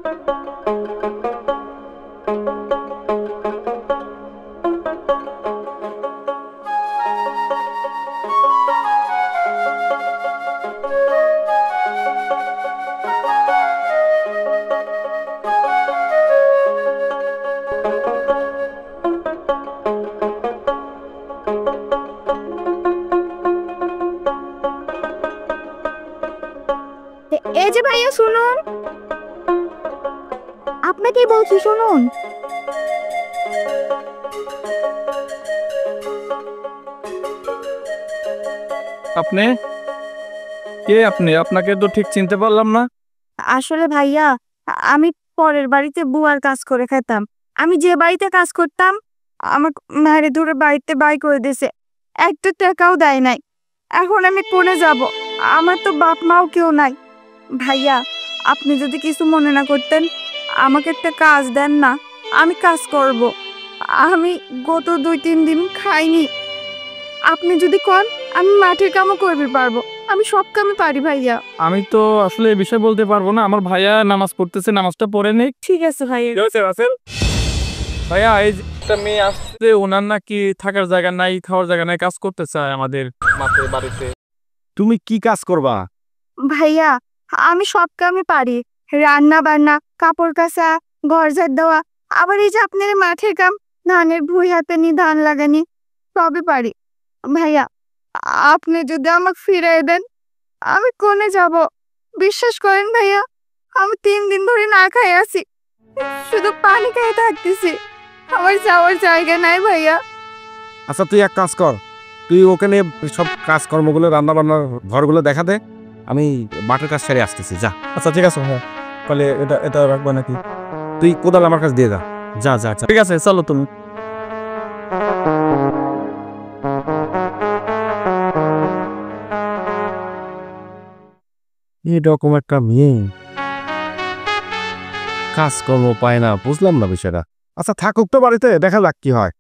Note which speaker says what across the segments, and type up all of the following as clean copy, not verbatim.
Speaker 1: এই যে ভাইয়া শুনুন, আপনাকেই বলছি শুনুন।
Speaker 2: আপনি কে? আপনাকে তো ঠিক চিনতে পারলাম না।
Speaker 1: আসলে ভাইয়া, আমি পরের বাড়িতে বুয়ার কাজ করে খেতাম। আমি যে বাড়িতে কাজ করতাম আমার মায়ের দূরে বাড়িতে বাই করে দিয়েছে, একটা টাকাও দেয় নাই। এখন আমি কোনে যাব? আমার তো বাপ মাও কেউ নাই। ভাইয়া, আপনি যদি কিছু মনে না করতেন, আমাকে একটা কাজ দেন না, আমি কাজ করব। আমি গত 2-3 দিন খাইনি। আপনি যদি কন, আমি মাঠের কামও করতে পারবো। আমি সব কামে পারি ভাইয়া।
Speaker 2: আমি তো আসলে এই বিষয়ে বলতে পারবো না। আমার ভাইয়া নামাজ পড়তেছে, নামাজটা পড়ে নেই।
Speaker 1: ঠিক আছে ভাইয়া।
Speaker 2: রাসেল ভাইয়া, এই যে একটা মেয়ে আসছে, ওনার নাকি থাকার জায়গা নাই, খাওয়ার জায়গা নাই, কাজ করতে চায় আমাদের মাঠে বাড়িতে।
Speaker 3: তুমি কি কাজ করবা?
Speaker 1: ভাইয়া, আমি সব কামে পারি। রান্না বান্না, কাপড় কাচা, ঘর ঝাড় দেওয়া, আবার এই যে আপনার মাঠের কাম, ধানের ভুঁই হাতে নি ধান লাগানি, সবই পারি। ভাইয়া, আপনি যদি আমাকে ফিরিয়ে দেন, আমি কোনে যাব? বিশ্বাস করেন ভাইয়া, আমি 3 দিন ধরে না খাই আছি, শুধু পানি খেয়ে থাকতেছি। আমার যাওয়ার জায়গা নাই ভাইয়া।
Speaker 3: আচ্ছা, তুই এক কাজ কর, তুই ওখানে সব কাজকর্মগুলো, রান্না বান্নার ঘরগুলো দেখা দে, আমি বাটের কাজ সেরে আসতেছি। যা।
Speaker 2: আচ্ছা ঠিক আছে। হ্যাঁ, তাহলে এটা রাখবা নাকি?
Speaker 3: তুই কোদাল আমার কাছে দিয়ে যা। যা যা যা।
Speaker 2: ঠিক আছে, চলো তুমি।
Speaker 3: এরকম একটা মেয়ে কাজকর্ম পায় না, বুঝলাম না বিষয়টা। আচ্ছা থাকুক তো বাড়িতে, দেখা যাক কি হয়।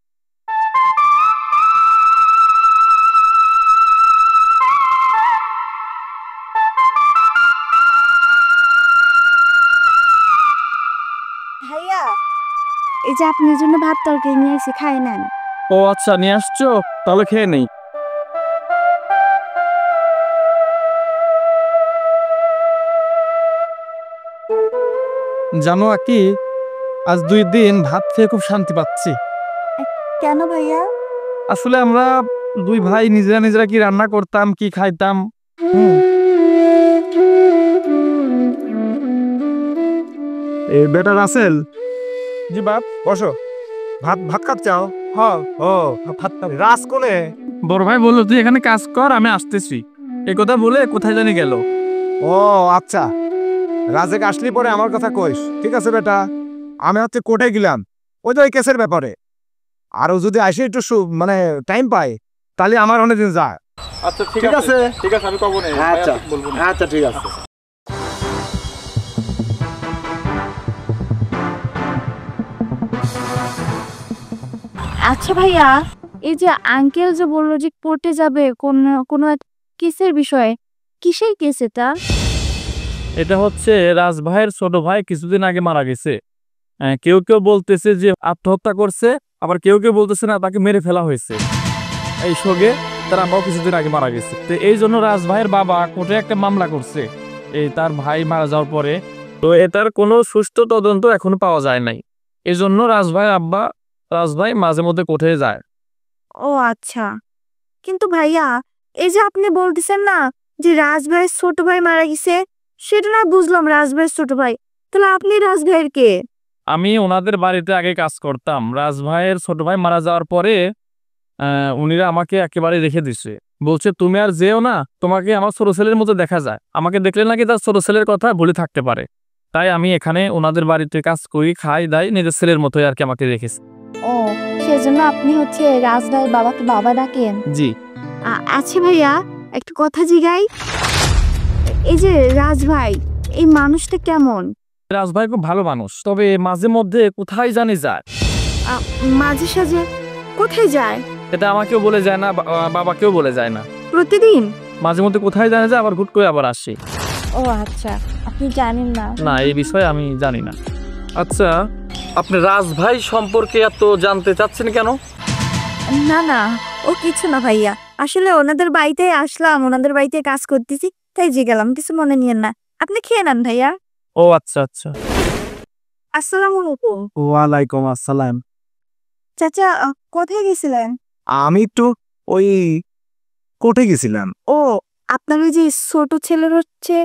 Speaker 1: ভাইয়া, এই যে আপনার জন্য ভাত তরকারি নিয়ে এসে খাই নেন।
Speaker 2: ও আচ্ছা, নিয়ে আসছো, তাহলে খেয়ে নেই। জানো কি, আজ 2 দিন ভাত খেয়ে খুব শান্তি পাচ্ছি।
Speaker 1: কেন ভাইয়া?
Speaker 2: আসলে আমরা 2 ভাই নিজেরা কি রান্না করতাম, কি খাইতাম।
Speaker 3: এই বেটা রাসেল,
Speaker 2: জি বাপ।
Speaker 3: বসো। ভাত ভাত খাচ্ছাও?
Speaker 2: হ্যাঁ,
Speaker 3: ও ভাত রাস কোনে?
Speaker 2: বড় ভাই বললো তুই এখানে কাজ কর, আমি আসতেছি। এই কথা বলে কোথায় জানি গেল।
Speaker 3: ও আচ্ছা, রাজেক আসলি পরে আমার কথা কইস, ঠিক আছে বেটা? আমি হচ্ছে কোর্টে গেলাম ওই তো ওই কেসের ব্যাপারে। আরও যদি আসে একটু মানে টাইম পাই, তাহলে আমার অনেকদিন যায়।
Speaker 2: আচ্ছা
Speaker 3: ঠিক আছে,
Speaker 2: ঠিক আছে, আমি কব না।
Speaker 3: আচ্ছা আচ্ছা ঠিক আছে।
Speaker 1: আচ্ছা ভাইয়া, এই যে আঙ্কেল যে বললো যে কোর্টে যাবে কোনো এক কেসের বিষয়ে, কিসের কেস এটা?
Speaker 2: এটা হচ্ছে রাজ ভাইয়ের ছোট ভাই কিছুদিন আগে মারা গেছে। কেউ বলতেছে যে আত্মহত্যা করছে, আবার কেউ বলতেছে না, তাকে মেরে ফেলা হয়েছে। এই শোকে তার আম্মাও কিছুদিন আগে মারা গেছে। তো এই জন্য রাজ ভাইয়ের বাবা কোর্টে একটা মামলা করছে এই তার ভাই মারা যাওয়ার পরে। তো এটার কোনো সুষ্ঠু তদন্ত এখনো পাওয়া যায় নাই। এই জন্য রাজ ভাই মাঝে মধ্যে কোর্টে যায়।
Speaker 1: ও আচ্ছা, কিন্তু ভাইয়া এই যে আপনি বলতেছেন না যে রাজ ভাইয়ের ছোট ভাই মারা গেছে, সেটা না বুঝলাম, রাজ ভাইয়ের ছোট ভাই, তাহলে আপনি রাজ ভাইয়ের কে?
Speaker 2: আমি ওনাদের বাড়িতে আগে কাজ করতাম। রাজ ভাইয়ের ছোট ভাই মারা যাওয়ার পরে উনিরা আমাকে একেবারে রেখে দিছে। বলছে তুমি আর যেও না, তোমাকে আমার ছোট ছেলের মতো দেখা যায়। আমাকে দেখলে নাকি তার ছোট ছেলের কথা ভুলে থাকতে পারে। তাই আমি এখানে ওনাদের বাড়িতে কাজ করি, খাই দাই, নিজের ছেলের মতোই আর কি আমাকে রেখেছে।
Speaker 1: ও, সেজন্য আপনি হচ্ছে রাজ ভাইয়ের বাবাকে বাবা ডাকেন?
Speaker 2: জি।
Speaker 1: আচ্ছা ভাইয়া, একটু কথা জিগাই, এই যে রাজ ভাই, এই মানুষটা কেমন?
Speaker 2: রাজ ভাই খুব ভালো মানুষ, তবে মাঝে মধ্যে কোথায় জানি যায়।
Speaker 1: মাঝে সাঝে কোথায় যায়?
Speaker 2: এটা আমাকেও বলে যায় না, বাবাকেও বলে যায় না।
Speaker 1: প্রতিদিন?
Speaker 2: মাঝে মধ্যে কোথায় জানা যায়, আবার হুট করে আবার আসে।
Speaker 1: ও আচ্ছা, আপনি জানেন না?
Speaker 2: না, এই বিষয়ে আমি জানি না। আচ্ছা, আপনি রাজ ভাই সম্পর্কে এত জানতে চাচ্ছেন কেন?
Speaker 1: না না, ও কিছু না ভাইয়া, আসলে ওনাদের বাড়িতে আসলাম, ওনাদের বাড়িতে কাজ করতেছি, তাই গেলাম, কিছু মনে নিয়েন না। আপনি খেয়ে নেন ভাইয়া।
Speaker 2: ও আচ্ছা আচ্ছা।
Speaker 1: আসসালামু আলাইকুম।
Speaker 3: ওয়ালাইকুম আসসালাম।
Speaker 1: চাচা, কোথায় গেছিলেন?
Speaker 3: আমি একটু ওই কোর্টে গেছিলাম।
Speaker 1: ও, আপনার ওই যে ছোট ছেলের হচ্ছে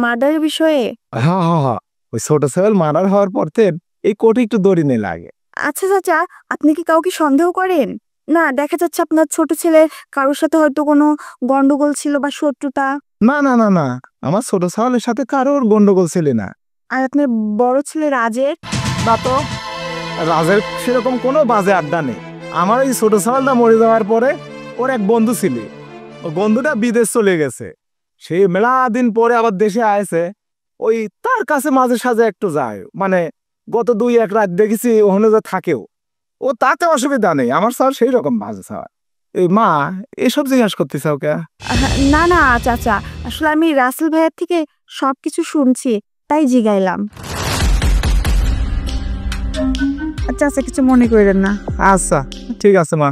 Speaker 1: মার্ডারের বিষয়ে?
Speaker 3: হ্যাঁ হ্যাঁ হ্যাঁ, ওই ছোট ছেলে মার্ডার হওয়ার পর থেকে এই কোর্টে একটু দৌড়িনে লাগে।
Speaker 1: আচ্ছা চাচা, আপনি কি কাউকে সন্দেহ করেন? না, দেখা যাচ্ছে আপনার ছোট ছেলের কারোর সাথে হয়তো কোনো গন্ডগোল ছিল বা শত্রুতা।
Speaker 3: না না না না, আমার ছোট ছেলের সাথে কারোর গন্ডগোল ছিল না।
Speaker 1: আর আপনার বড় ছেলে রাজের?
Speaker 3: বা তো রাজের সেরকম কোনো বাজে আড্ডা নেই। আমার এই ছোট ছেলেটা মরে যাওয়ার পরে ওর এক বন্ধু ছিল, ও বন্ধুটা বিদেশ চলে গেছে, সেই মেলা দিন পরে আবার দেশে আসে। ওই তার কাছে মাঝে সাঝে একটু যায়, মানে গত 2-1 রাত দেখেছি ওখানে যে থাকেও। ও তাতে অসুবিধা নেই, আমার স্যার সেই রকম বাজে স্যার। এই মা এসব জিজ্ঞাসা করতেছে ওকে?
Speaker 1: না না চাচা, আসলে আমি রাসেল ভাইয়ের থেকে সবকিছু শুনছি, তাই জিগাইলাম। চাচা কিছু মনে করেন না।
Speaker 3: আচ্ছা ঠিক আছে মা।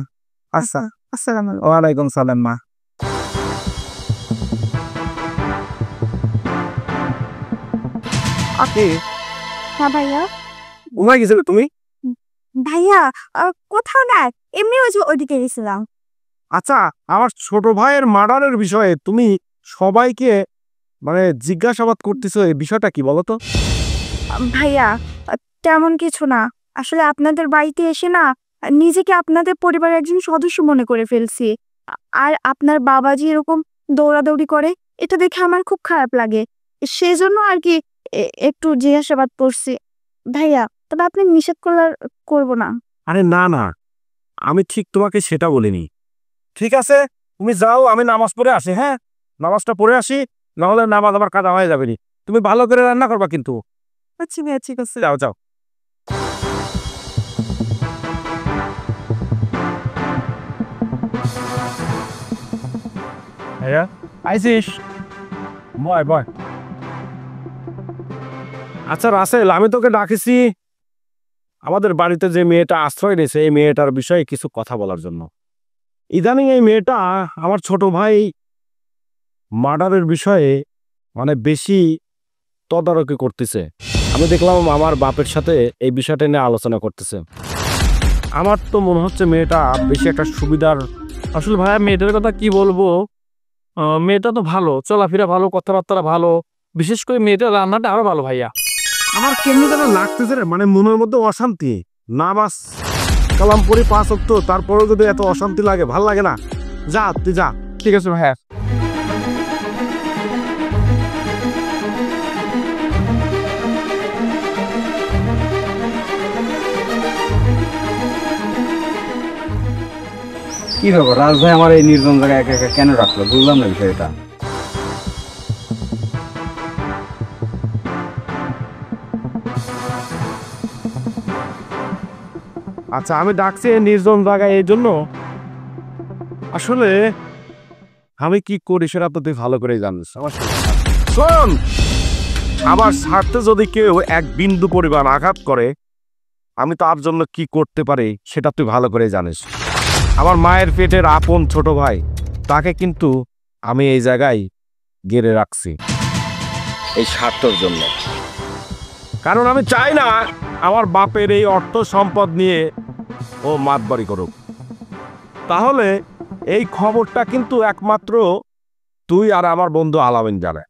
Speaker 3: আচ্ছা,
Speaker 1: আসসালামু আলাইকুম।
Speaker 3: ওয়ালাইকুম সালাম মা। আপনি
Speaker 1: হ্যাঁ ভাইয়া।
Speaker 3: ঘুমাই গেছিলে তুমি?
Speaker 1: ভাইয়া, কোথাও না, এমনি ওই যে ওইদিকে গেছিলাম।
Speaker 3: আচ্ছা, আমার ছোট ভাইয়ের মার্ডারের বিষয়ে তুমি সবাইকে মানে জিজ্ঞাসাবাদ করতেছো, এই বিষয়টা কি বলো তো?
Speaker 1: ভাইয়া, তেমন কিছু না, আসলে আপনাদের বাড়িতে এসে না নিজেকে আপনাদের পরিবারের একজন সদস্য মনে করে ফেলছি। আর আপনার বাবা যে এরকম দৌড়াদৌড়ি করে, এটা দেখে আমার খুব খারাপ লাগে, সেজন্য আর কি একটু জিজ্ঞাসাবাদ করছি। ভাইয়া, তবে আপনি নিষেধ করলে আর করবো না।
Speaker 3: আরে না না, আমি ঠিক তোমাকে সেটা বলিনি। ঠিক আছে, তুমি যাও, আমি নামাজ পড়ে আসি। হ্যাঁ, নামাজটা পড়ে আসি, নাহলে নামাজ আবার কাদা হয়ে যাবে। তুমি ভালো করে রান্না করবা কিন্তু। আচ্ছা ভাইয়া, ঠিক আছে, যাও যাও। ভাইয়া আইসিস? বয় বয়। আচ্ছা রাসেল, আমি তোকে ডাকেছি আমাদের বাড়িতে যে মেয়েটা আশ্রয় নিয়েছে, এই মেয়েটার বিষয়ে কিছু কথা বলার জন্য। ইদানিং এই মেয়েটা আমার ছোট ভাই মার্ডারের বিষয়ে মানে বেশি তদারকি করতেছে। আমি দেখলাম আমার বাপের সাথে এই বিষয়টা নিয়ে আলোচনা করতেছে। আমার তো মনে হচ্ছে মেয়েটা বেশি একটা সুবিধার।
Speaker 2: আসলে ভাইয়া, মেয়েটার কথা কি বলবো, মেয়েটা তো ভালো, চলাফেরা ভালো, কথাবার্তা ভালো, বিশেষ করে মেয়েটার রান্নাটা আরো ভালো ভাইয়া।
Speaker 3: আমার কেমনি যেন লাগতেছে রে, মানে মনের মধ্যে অশান্তি। নামাজ কালাম পড়ি 5 ওয়াক্ত, তারপরেও যদি এত অশান্তি লাগে, ভাল লাগে না। যা তুই যা।
Speaker 2: ঠিক আছে ভাইয়া।
Speaker 4: কি ব্যাপার, রাজ ভাই আমার এই নির্জন জায়গায় একা একা কেন রাখলো, বুঝলাম না বিষয়টা।
Speaker 3: আচ্ছা, আমি ডাকছি এই নির্জন জায়গায় এই জন্য, আসলে আমি কি করি সেটা তো তুই ভালো করেই জানিস। শোন, আমার স্বার্থে যদি কেউ এক বিন্দু পরিমাণ আঘাত করে, আমি তার জন্য কি করতে পারি সেটা তুই ভালো করে জানিস। আমার মায়ের পেটের আপন ছোট ভাই, তাকে কিন্তু আমি এই জায়গায় গেড়ে রাখছি এই স্বার্থের জন্য। কারণ আমি চাই না আমার বাপের এই অর্থ সম্পদ নিয়ে ও মাতবাড়ি করুক। তাহলে এই খবরটা কিন্তু একমাত্র তুই আর আমার বন্ধু আলামিন জানে।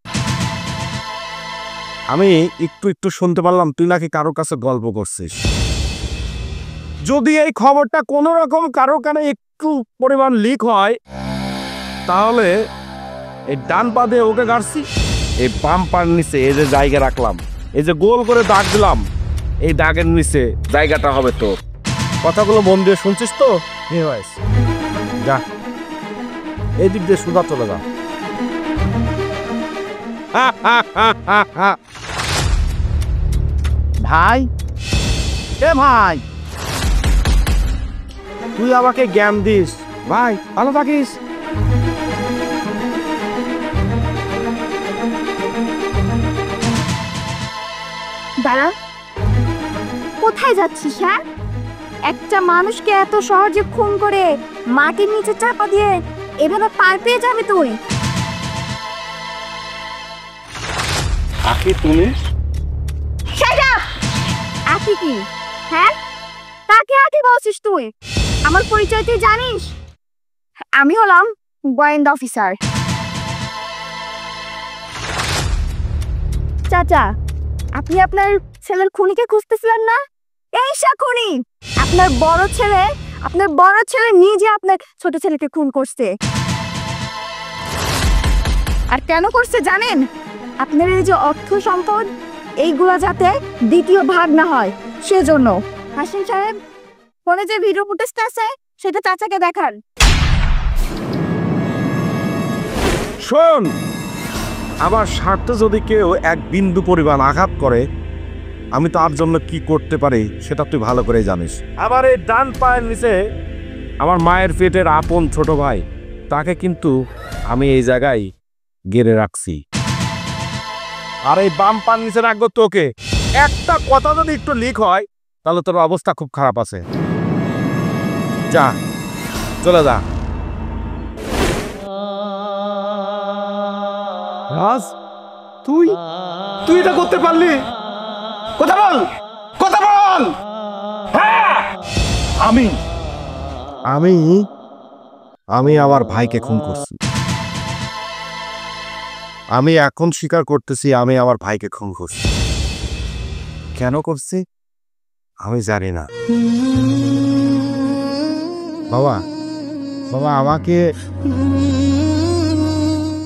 Speaker 3: আমি একটু একটু শুনতে পারলাম তুই নাকি কারো কাছে গল্প করছিস। যদি এই খবরটা কোনো রকম কারো কানে একটু পরিমাণ লিক হয়, তাহলে এই ডান পা দিয়ে ওকে গাড়ছি, এই বাম পার নিচে এই যে জায়গা রাখলাম, এই যে গোল করে দাগ দিলাম, এই দাগের নিচে জায়গাটা হবে তোর। কথাগুলো মন দিয়ে শুনছিস তো? যা, এই দিক দিয়ে সুদা চলে যা। ভাই, এ ভাই, তুই আমাকে জ্ঞান দিস ভাই, ভালো থাকিস।
Speaker 1: দাঁড়া, কোথায় যাচ্ছিস? হ্যাঁ, একটা মানুষকে এত সহজে খুন করে মাটির নিচে চাপা দিয়ে এভাবে পার পেয়ে যাবে তুই?
Speaker 3: আখি তুমি?
Speaker 1: Shut up! আকি কি? হ্যাঁ, তাকে আকি বলছিস তুই? আমার পরিচয় তুই জানিস? আমি হলাম গোয়েন্দা অফিসার। চাচা, আপনি আপনার ছেলের খুনিকে খুঁজতেছিলেন না? এই খুনি আপনার বড় ছেলে নিজে আপনার ছোট ছেলেকে খুন করছে। আর কেন করছে জানেন? আপনার এই যে অর্থ সম্পদ, এইগুলা যাতে দ্বিতীয় ভাগ না হয় সেজন্য। হাসিম সাহেব, ফোনে যে ভিডিও ফুটেজটা আছে সেটা চাচাকে দেখান।
Speaker 3: শোন, আমার স্বার্থে যদি কেউ এক বিন্দু পরিমাণ আঘাত করে, আমি তার জন্য কি করতে পারি সেটা তুই ভালো করে জানিস। আমার এই ডান পায়ের নিচে আমার মায়ের পেটের আপন ছোট ভাই, তাকে কিন্তু আমি এই জায়গায় গেড়ে রাখছি। আর এই বাম পায়ের নিচে রাখবো তোকে। একটা কথা যদি একটু লিক হয় তাহলে তোর অবস্থা খুব খারাপ আছে। যা, চলে যা। রাজ, তুই এটা করতে পারলি? কথা বল, কথা বল। হ্যাঁ, আমি আমার ভাইকে খুন করছি। আমি এখন স্বীকার করতেছি আমি আমার ভাইকে খুন করছি। কেন করছি আমি জানি না। বাবা, আমাকে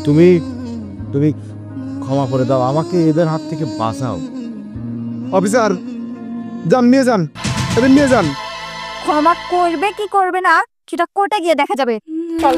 Speaker 3: তুমি ক্ষমা করে দাও, আমাকে এদের হাত থেকে বাঁচাও। অফিসার, যান, নিয়ে যান, এদের নিয়ে যান।
Speaker 1: ক্ষমা করবে কি করবে না সেটা কোর্টে গিয়ে দেখা যাবে। চল।